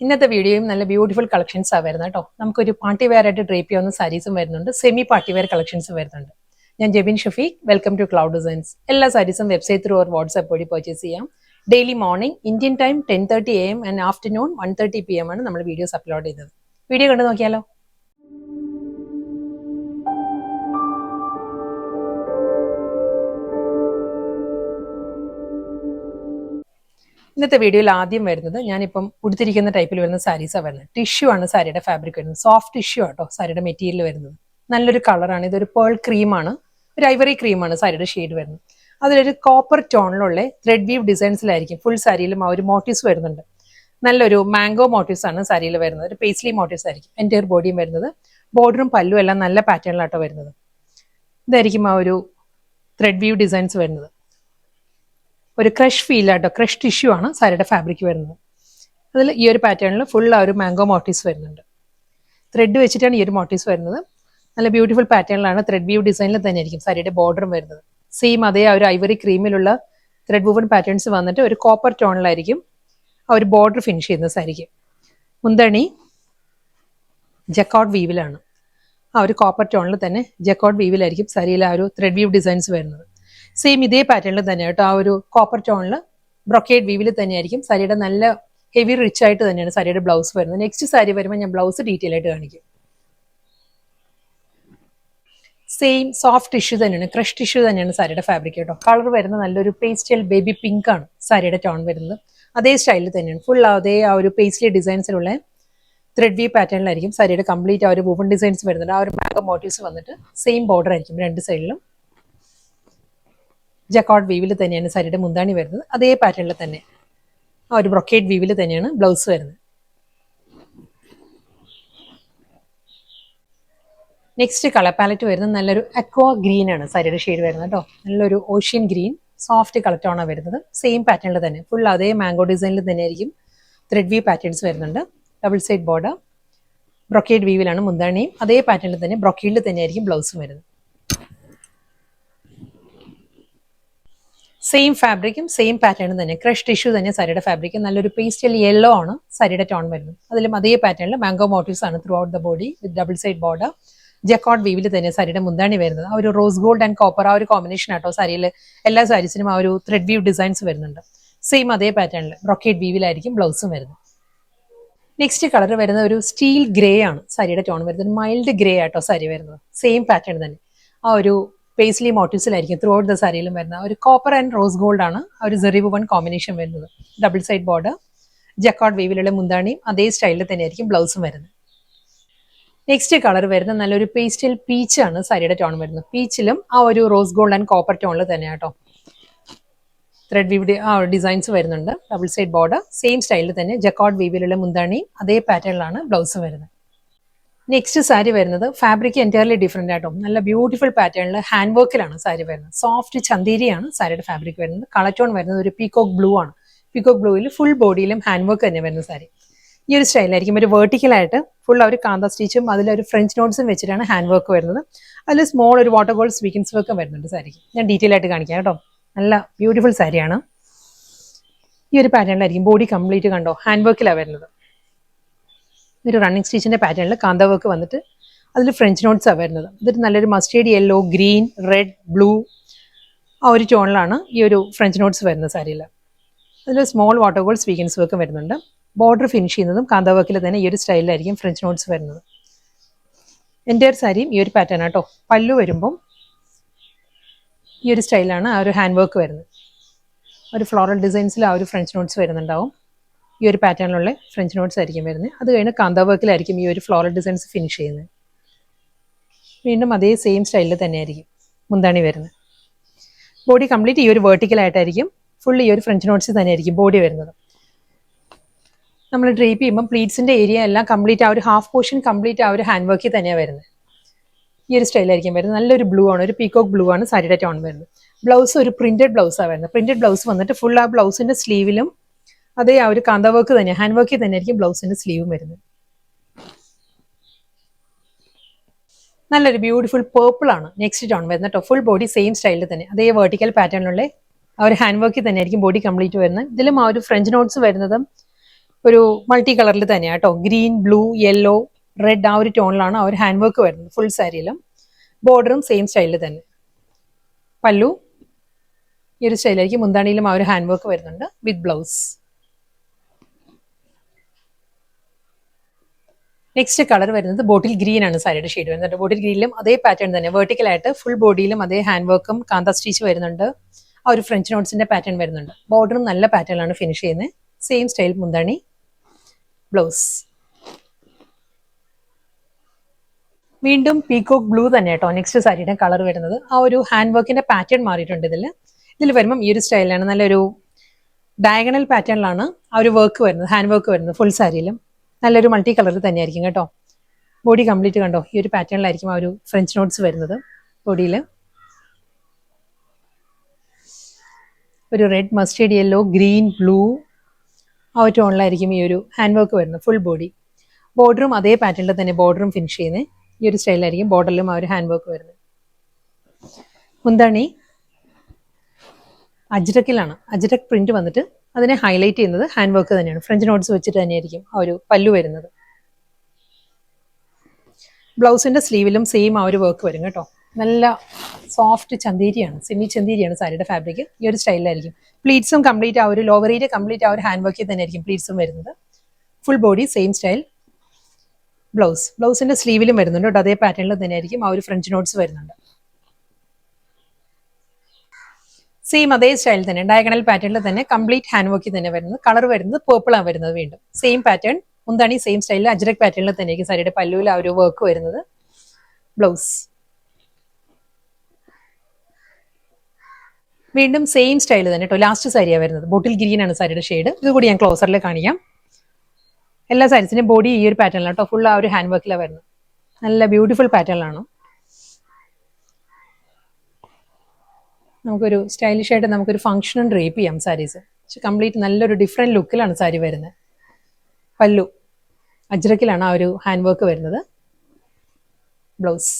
ഇന്നത്തെ വീഡിയോയും നല്ല ബ്യൂട്ടിഫുൾ കളക്ഷൻസ് ആണ് വരുന്നത് കേട്ടോ. നമുക്കൊരു പാർട്ടി വെയർ ആയിട്ട് ഡ്രേപ്പ് ചെയ്യാവുന്ന സാരീസും വരുന്നുണ്ട്, സെമി പാർട്ടി വെയർ കളക്ഷൻസും വരുന്നുണ്ട്. ഞാൻ Jebin Shafeeq, welcome to Cloud Designs. എല്ലാ സാരീസും വെബ്സൈറ്റ് ത്രൂ ഓർ വാട്സ്ആപ്പ് വഴി പർച്ചേസ് ചെയ്യാം. Daily morning Indian time 10:30 AM and afternoon 1:30 PM ആണ് നമ്മൾ വീഡിയോസ് അപ്ലോഡ് ചെയ്തത്. വീഡിയോ കണ്ടു നോക്കിയാലോ. ഇന്നത്തെ വീഡിയോയിൽ ആദ്യം വരുന്നത് ഞാനിപ്പം ഉടുത്തിരിക്കുന്ന ടൈപ്പിൽ വരുന്ന സാരീസാണ് വരുന്നത്. ടിഷ്യൂ ആണ് സാരിയുടെ ഫാബ്രിക് വരുന്നത്. സോഫ്റ്റ് ടിഷ്യൂ ആട്ടോ സാരിയുടെ മെറ്റീരിയൽ വരുന്നത്. നല്ലൊരു കളറാണ്. ഇതൊരു പേൾ ക്രീമാണ്, ഒരു ഐവറി ക്രീമാണ് സാരിയുടെ ഷെയ്ഡ് വരുന്നത്. അതിലൊരു കോപ്പർ ടോണിലുള്ള ത്രെഡ് വീവ് ഡിസൈൻസിലായിരിക്കും ഫുൾ സാരിയിലും ആ ഒരു മോട്ടീവ്സ് വരുന്നുണ്ട്. നല്ലൊരു മാംഗോ മോട്ടീവ്സ് ആണ് സാരിയിൽ വരുന്നത്. ഒരു പേസ്ലി മോട്ടീവ്സ് ആയിരിക്കും എൻ്റയർ ബോഡിയും വരുന്നത്. ബോർഡറും പല്ലും എല്ലാം നല്ല പാറ്റേണിലാട്ടോ വരുന്നത്. ഇതായിരിക്കും ആ ഒരു ത്രെഡ് വീവ് ഡിസൈൻസ് വരുന്നത്. ഒരു ക്രഷ് ഫീൽ ആട്ടോ, ക്രഷ് ടിഷ്യൂ ആണ് സാരിയുടെ ഫാബ്രിക് വരുന്നത്. അതിൽ ഈ ഒരു പാറ്റേണിൽ ഫുൾ ആ ഒരു മാംഗോ മോട്ടീവ്സ് വരുന്നുണ്ട്. ത്രെഡ് വെച്ചിട്ടാണ് ഈ ഒരു മോട്ടീവ്സ് വരുന്നത്. നല്ല ബ്യൂട്ടിഫുൾ പാറ്റേണിലാണ് ത്രെഡ് വ്യൂ ഡിസൈനിൽ തന്നെ ആയിരിക്കും സാരിയുടെ ബോർഡറും വരുന്നത്. സെയിം അതേ ആ ഒരു ഐവറി ക്രീമിലുള്ള ത്രെഡ് വൂവൺ പാറ്റേൺസ് വന്നിട്ട് ഒരു കോപ്പർ ടോണിലായിരിക്കും ആ ഒരു ബോർഡർ ഫിനിഷ് ചെയ്യുന്ന സാരിക്ക്. മുന്തണി ജക്കോട്ട് വീവിലാണ്. ആ ഒരു കോപ്പർ ടോണിൽ തന്നെ ജക്കോട്ട് വീവിലായിരിക്കും സാരിയിൽ ആ ഒരു ത്രെഡ് വ്യൂ ഡിസൈൻസ് വരുന്നത്. സെയിം ഇതേ പാറ്റേണിൽ തന്നെ കേട്ടോ, ആ ഒരു കോപ്പർ ടോണിൽ ബ്രൊക്കേഡ് വീവിൽ തന്നെയായിരിക്കും സാരിയുടെ നല്ല ഹെവി റിച്ച് ആയിട്ട് തന്നെയാണ് സാരിയുടെ ബ്ലൗസ് വരുന്നത്. നെക്സ്റ്റ് സാരി വരുമ്പോൾ ഞാൻ ബ്ലൗസ് ഡീറ്റെയിൽ ആയിട്ട് കാണിക്കും. സെയിം സോഫ്റ്റ് ടിഷ്യൂ തന്നെയാണ്, ക്രഷ് ടിഷ്യൂ തന്നെയാണ് സാരിയുടെ ഫാബ്രിക് കേട്ടോ. കളർ വരുന്നത് നല്ലൊരു പേസ്റ്റൽ ബേബി പിങ്ക് ആണ് സാരിയുടെ ടോൺ വരുന്നത്. അതേ സ്റ്റൈലിൽ തന്നെയാണ് ഫുൾ അതേ ആ ഒരു പേസ്ലി ഡിസൈൻസിലുള്ള ത്രെഡ് വി പാറ്റേണിലായിരിക്കും സാരിയുടെ കംപ്ലീറ്റ് ആ ഒരു വുവൺ ഡിസൈൻസ് വരുന്നുണ്ട്. ആ ഒരു മാംഗോ മോട്ടീവ്സ് വന്നിട്ട് സെയിം ബോർഡർ ആയിരിക്കും രണ്ട് സൈഡിലും. ജക്കോട്ട് വീവിൽ തന്നെയാണ് സാരിയുടെ മുന്താണി വരുന്നത്. അതേ പാറ്റേണിൽ തന്നെ ആ ഒരു ബ്രൊക്കേഡ് വീവിൽ തന്നെയാണ് ബ്ലൗസ് വരുന്നത്. നെക്സ്റ്റ് കളർ പാലറ്റ് വരുന്നത് നല്ലൊരു അക്വാ ഗ്രീൻ ആണ് സാരിയുടെ ഷെയ്ഡ് വരുന്നത് കേട്ടോ. നല്ലൊരു ഓഷ്യൻ ഗ്രീൻ സോഫ്റ്റ് കളർ ടോണാണ് വരുന്നത്. സെയിം പാറ്റേണിൽ തന്നെ ഫുൾ അതേ മാംഗോ ഡിസൈനിൽ തന്നെ ആയിരിക്കും ത്രെഡ് വി പാറ്റേൺസ് വരുന്നുണ്ട്. ഡബിൾ സൈഡ് ബോർഡർ, ബ്രൊക്കേഡ് വീവിലാണ് മുന്താണിയും. അതേ പാറ്റേണിൽ തന്നെ ബ്രൊക്കേഡിൽ തന്നെ ആയിരിക്കും ബ്ലൗസും വരുന്നത്. സെയിം ഫാബ്രിക്കും സെയിം പാറ്റേണും തന്നെ ക്രഷ് ടിഷ്യൂ തന്നെ സാരിയുടെ ഫാബ്രിക്. നല്ലൊരു പേസ്റ്റൽ യെല്ലോ ആണ് സാരിയുടെ ടോൺ വരുന്നത്. അതിലും അതേ പാറ്റേണിൽ മാംഗോ മോട്ടീവ്സ് ആണ് throughout the body with double side border. Jacquard വീവിൽ തന്നെ സാരിയുടെ മുന്താണി വരുന്നത്. ആ ഒരു റോസ് ഗോൾഡ് ആൻഡ് കോപ്പർ ആ ഒരു കോമ്പിനേഷൻ ആട്ടോ സാരിയിൽ എല്ലാ സാരീസിനും ആ ഒരു ത്രെഡ് വീവ് ഡിസൈൻസ് വരുന്നുണ്ട്. സെയിം അതേ പാറ്റേണിൽ ബ്രൊക്കേഡ് വീവിലായിരിക്കും ബ്ലൗസും വരുന്നത്. നെക്സ്റ്റ് കളർ വരുന്നത് ഒരു സ്റ്റീൽ ഗ്രേ ആണ് സാരിയുടെ ടോൺ വരുന്നത്. മൈൽഡ് ഗ്രേ ആട്ടോ സാരി വരുന്നത്. സെയിം പാറ്റേൺ തന്നെ ആ ഒരു പേസ്ലി മോട്ടീവ്സിലായിരിക്കും ത്രൂ ഔട്ട് ദ സാരിയിലും വരുന്നത്. ഒരു കോപ്പർ ആൻഡ് റോസ് ഗോൾഡ് ആണ് ആ ഒരു സെറി വുവൺ കോമ്പിനേഷൻ വരുന്നത്. ഡബിൾ സൈഡ് ബോർഡർ, ജക്കോട്ട് വീവിലുള്ള മുന്താണിയും അതേ സ്റ്റൈലിൽ തന്നെയായിരിക്കും ബ്ലൗസും വരുന്നത്. നെക്സ്റ്റ് കളർ വരുന്നത് നല്ലൊരു പേസ്റ്റൽ പീച്ച് ആണ് സാരിയുടെ ടോൺ വരുന്നത്. പീച്ചിലും ആ ഒരു റോസ് ഗോൾഡ് ആൻഡ് കോപ്പർ ടോണിൽ തന്നെ കേട്ടോ ത്രെഡ് വീവ് ആ ഡിസൈൻസ് വരുന്നുണ്ട്. ഡബിൾ സൈഡ് ബോർഡർ, സെയിം സ്റ്റൈലിൽ തന്നെ ജക്കോട്ട് വീവിലുള്ള മുന്താണിയും അതേ പാറ്റേണിലാണ് ബ്ലൗസ് വരുന്നത്. നെക്സ്റ്റ് സാരി വരുന്നത് ഫാബ്രിക് എൻറ്റയർലി ഡിഫറെന്റ് ആട്ടോ. നല്ല ബ്യൂട്ടിഫുൾ പാറ്റേണിൽ ഹാൻഡ് വർക്കിലാണ് സാരി വരുന്നത്. സോഫ്റ്റ് ചന്തേരിയാണ് സാരിയുടെ ഫാബ്രിക് വരുന്നത്. കളർ ടോൺ വരുന്നത് ഒരു പീകോക്ക് ബ്ലൂ ആണ്. പീകോക്ക് ബ്ലൂവിൽ ഫുൾ ബോഡിയിലും ഹാൻഡ് വർക്ക് തന്നെ വരുന്ന സാരി. ഈ ഒരു സ്റ്റൈലായിരിക്കും ഒരു വെർട്ടിക്കലായിട്ട് ഫുൾ ഒരു കാന്ത സ്റ്റിച്ചും അതിലൊരു ഫ്രഞ്ച് നോട്ട്സും വെച്ചിട്ടാണ് ഹാൻഡ് വർക്ക് വരുന്നത്. അതിൽ സ്മോൾ ഒരു വാട്ടർ ഗോൾഡ് സ്വീക്കൻസ് വർക്കും വരുന്നുണ്ട് സാരിക്ക്. ഞാൻ ഡീറ്റെയിൽ ആയിട്ട് കാണിക്കാം കേട്ടോ. നല്ല ബ്യൂട്ടിഫുൾ സാരിയാണ്. ഈ ഒരു പാറ്റേണിലായിരിക്കും ബോഡി കംപ്ലീറ്റ് കണ്ടോ ഹാൻഡ് വർക്കിലാണ് വരുന്നത്. ഒരു റണ്ണിങ് സ്റ്റിച്ചിന്റെ പാറ്റേണിൽ കാന്ത വർക്ക് വന്നിട്ട് അതിൽ ഫ്രഞ്ച് നോട്ട്സാണ് വരുന്നത്. ഇതൊരു നല്ലൊരു mustard yellow, green, red, blue ആ ഒരു ടോണിലാണ് ഈ ഒരു ഫ്രഞ്ച് നോട്ട്സ് വരുന്നത് സാരിയിൽ. അതിൽ സ്മോൾ വാട്ടർ ഗോൾഡ് സ്വീക്കൻസ് വർക്കും വരുന്നുണ്ട്. ബോർഡർ ഫിനിഷ് ചെയ്യുന്നതും കാന്ത വർക്കിൽ തന്നെ ഈ ഒരു സ്റ്റൈലിലായിരിക്കും ഫ്രഞ്ച് നോട്ട്സ് വരുന്നത്. എൻ്റയർ സാരിയും ഈ ഒരു പാറ്റേൺ ആട്ടോ. പല്ലു വരുമ്പം ഈ ഒരു സ്റ്റൈലാണ് ആ ഒരു ഹാൻഡ് വർക്ക് വരുന്നത്. ഒരു ഫ്ലോറൽ ഡിസൈൻസിൽ ആ ഒരു ഫ്രഞ്ച് നോട്ട്സ് വരുന്നുണ്ടാവും. ഈ ഒരു പാറ്റേണിലുള്ള ഫ്രഞ്ച് നോട്ട്സ് ആയിരിക്കും വരുന്നത്. അത് കഴിഞ്ഞ് കാന്ത വർക്കിലായിരിക്കും ഈ ഒരു ഫ്ലോറൽ ഡിസൈൻസ് ഫിനിഷ് ചെയ്യുന്നത്. വീണ്ടും അതേ സെയിം സ്റ്റൈലിൽ തന്നെയായിരിക്കും മുന്താണി വരുന്നത്. ബോഡി കംപ്ലീറ്റ് ഈ ഒരു വെർട്ടിക്കലായിട്ടായിരിക്കും ഫുൾ ഈ ഒരു ഫ്രഞ്ച് നോട്ട്സ് തന്നെയായിരിക്കും ബോഡി വരുന്നത്. നമ്മൾ ഡ്രേപ്പ് ചെയ്യുമ്പോൾ പ്ലീറ്റ്സിന്റെ ഏരിയ എല്ലാം കംപ്ലീറ്റ് ആ ഒരു ഹാഫ് പോർഷൻ കംപ്ലീറ്റ് ആ ഒരു ഹാൻഡ് വർക്കിൽ തന്നെയാണ് വരുന്നത്. ഈ ഒരു സ്റ്റൈലായിരിക്കും വരുന്നത്. നല്ലൊരു ബ്ലൂ ആണ്, ഒരു പീകോക്ക് ബ്ലൂ ആണ് സാരിയുടെ ടോൺ വരുന്നത്. ബ്ലൗസ് ഒരു പ്രിന്റഡ് ബ്ലൗസാണ് വരുന്നത്. പ്രിന്റഡ് ബ്ലൗസ് വന്നിട്ട് ഫുൾ ആ ബ്ലൗസിന്റെ സ്ലീവിലും അതേ ആ ഒരു കാന്ത വർക്ക് തന്നെ ഹാൻഡ് വർക്കിൽ തന്നെ ആയിരിക്കും ബ്ലൗസിന്റെ സ്ലീവും വരുന്നത്. നല്ലൊരു ബ്യൂട്ടിഫുൾ പേർപ്പിൾ ആണ് നെക്സ്റ്റ് ടോൺ വരുന്നത് കേട്ടോ. ഫുൾ ബോഡി സെയിം സ്റ്റൈലിൽ തന്നെ അതേ വെർട്ടിക്കൽ പാറ്റേണിലുള്ള ആ ഒരു ഹാൻഡ് വർക്കിൽ തന്നെ ആയിരിക്കും ബോഡി കംപ്ലീറ്റ് വരുന്നത്. ഇതിലും ആ ഒരു ഫ്രഞ്ച് നോട്ട്സ് വരുന്നതും ഒരു മൾട്ടി കളറിൽ തന്നെയാണ് കേട്ടോ. ഗ്രീൻ, ബ്ലൂ, യെല്ലോ, റെഡ് ആ ഒരു ടോണിലാണ് ആ ഒരു ഹാൻഡ് വർക്ക് വരുന്നത് ഫുൾ സാരിയിലും. ബോർഡറും സെയിം സ്റ്റൈലിൽ തന്നെ. പല്ലു ഈ ഒരു സ്റ്റൈലായിരിക്കും. മുന്താണിയിലും ആ ഒരു ഹാൻഡ് വർക്ക് വരുന്നുണ്ട് വിത്ത് ബ്ലൗസ്. നെക്സ്റ്റ് കളർ വരുന്നത് ബോട്ടിൽ ഗ്രീൻ ആണ് സാരിയുടെ ഷെയ്ഡ് വരുന്നത്. ബോട്ടിൽ ഗ്രീനിലും അതേ പാറ്റേൺ തന്നെ വെർട്ടിക്കലായിട്ട് ഫുൾ ബോഡിയിലും അതേ ഹാൻഡ് വർക്കും കാന്ത സ്റ്റിച്ച് വരുന്നുണ്ട്. ആ ഒരു ഫ്രഞ്ച് നോട്ട്സിന്റെ പാറ്റേൺ വരുന്നുണ്ട്. ബോർഡറും നല്ല പാറ്റേണിലാണ് ഫിനിഷ് ചെയ്യുന്നത്. സെയിം സ്റ്റൈൽ മുന്താണി, ബ്ലൗസ്. വീണ്ടും പീകോക്ക് ബ്ലൂ തന്നെ കേട്ടോ നെക്സ്റ്റ് സാരിയുടെ കളർ വരുന്നത്. ആ ഒരു ഹാൻഡ് വർക്കിന്റെ പാറ്റേൺ മാറിയിട്ടുണ്ട് ഇതിൽ വരുമ്പം ഈ ഒരു സ്റ്റൈലാണ്. നല്ലൊരു ഡയഗണൽ പാറ്റേണിലാണ് ആ ഒരു വർക്ക് വരുന്നത്, ഹാൻഡ് വർക്ക് വരുന്നത് ഫുൾ സാരിയിലും. നല്ലൊരു മൾട്ടി കളറിൽ തന്നെയായിരിക്കും കേട്ടോ. ബോഡി കംപ്ലീറ്റ് കണ്ടോ ഈ ഒരു പാറ്റേണിലായിരിക്കും ആ ഒരു ഫ്രഞ്ച് നോട്ട്സ് വരുന്നത്. ബോഡിയിൽ ഒരു red, mustard yellow, green, blue ആ ഒരു ടോണിലായിരിക്കും ഈ ഒരു ഹാൻഡ് വർക്ക് വരുന്നത് ഫുൾ ബോഡി. ബോർഡറും അതേ പാറ്റേണിൽ തന്നെ ബോർഡറും ഫിനിഷ് ചെയ്യുന്നത്. ഈ ഒരു സ്റ്റൈലായിരിക്കും ബോർഡറിലും ആ ഒരു ഹാൻഡ് വർക്ക് വരുന്നത്. മുന്താണി അജ്രക്കിലാണ്. അജ്രക് പ്രിന്റ് വന്നിട്ട് അതിനെ ഹൈലൈറ്റ് ചെയ്യുന്നത് ഹാൻഡ് വർക്ക് തന്നെയാണ്. ഫ്രഞ്ച് നോട്ട്സ് വെച്ചിട്ട് തന്നെയായിരിക്കും ആ ഒരു പല്ലു വരുന്നത്. ബ്ലൗസിന്റെ സ്ലീവിലും സെയിം ആ ഒരു വർക്ക് വരും കേട്ടോ. നല്ല സോഫ്റ്റ് ചന്തേരിയാണ്, സെമി ചന്തേരിയാണ് സാരിയുടെ ഫാബ്രിക്. ഈ ഒരു സ്റ്റൈലിലായിരിക്കും. പ്ലീറ്റ്സും കംപ്ലീറ്റ് ആ ഒരു ലോവർ ഏരിയ കംപ്ലീറ്റ് ആ ഒരു ഹാൻഡ് വർക്കിൽ തന്നെയായിരിക്കും പ്ലീറ്റ്സും വരുന്നത്. Full body same style. ബ്ലൗസിന്റെ സ്ലീവിലും വരുന്നുണ്ട് കേട്ടോ. അതേ പാറ്റേണിൽ തന്നെയായിരിക്കും ആ ഒരു ഫ്രഞ്ച് നോട്ട്സ് വരുന്നുണ്ട്. സെയിം അതേ സ്റ്റൈൽ തന്നെ ഡയഗണൽ പാറ്റേണിൽ തന്നെ കംപ്ലീറ്റ് ഹാൻഡ് വർക്കിൽ തന്നെ വരുന്നത്. കളർ വരുന്നത് പേർപ്പിൾ ആണ് വരുന്നത്. വീണ്ടും സെയിം പാറ്റേൺ മുന്താണി സെയിം സ്റ്റൈലിൽ അജ്രക് പാറ്റേണിൽ തന്നെയായിരിക്കും സാരിയുടെ പല്ലുവിൽ ആ ഒരു വർക്ക് വരുന്നത്. ബ്ലൗസ് വീണ്ടും സെയിം സ്റ്റൈൽ തന്നെ കേട്ടോ. ലാസ്റ്റ് സാരിയാണ് വരുന്നത്. ബോട്ടിൽ ഗ്രീൻ ആണ് സാരിയുടെ ഷെയ്ഡ്. ഇതുകൂടി ഞാൻ ക്ലോസറിൽ കാണിക്കാം. എല്ലാ സാരീസിന്റെയും ബോഡി ഈ ഒരു പാറ്റേണിലാണ് കേട്ടോ. ഫുൾ ആ ഒരു ഹാൻഡ് വർക്കിലാണ് വരുന്നത്. നല്ല ബ്യൂട്ടിഫുൾ പാറ്റേണിലാണ്. നമുക്കൊരു സ്റ്റൈലിഷ് ആയിട്ട് നമുക്കൊരു ഫംഗ്ഷനും ഡ്രേപ്പ് ചെയ്യാം സാരീസ്. പക്ഷെ കംപ്ലീറ്റ് നല്ലൊരു ഡിഫറെന്റ് ലുക്കിലാണ് സാരി വരുന്നത്. പല്ലു അജ്രക്കിലാണ് ആ ഒരു ഹാൻഡ് വർക്ക് വരുന്നത്. ബ്ലൗസ്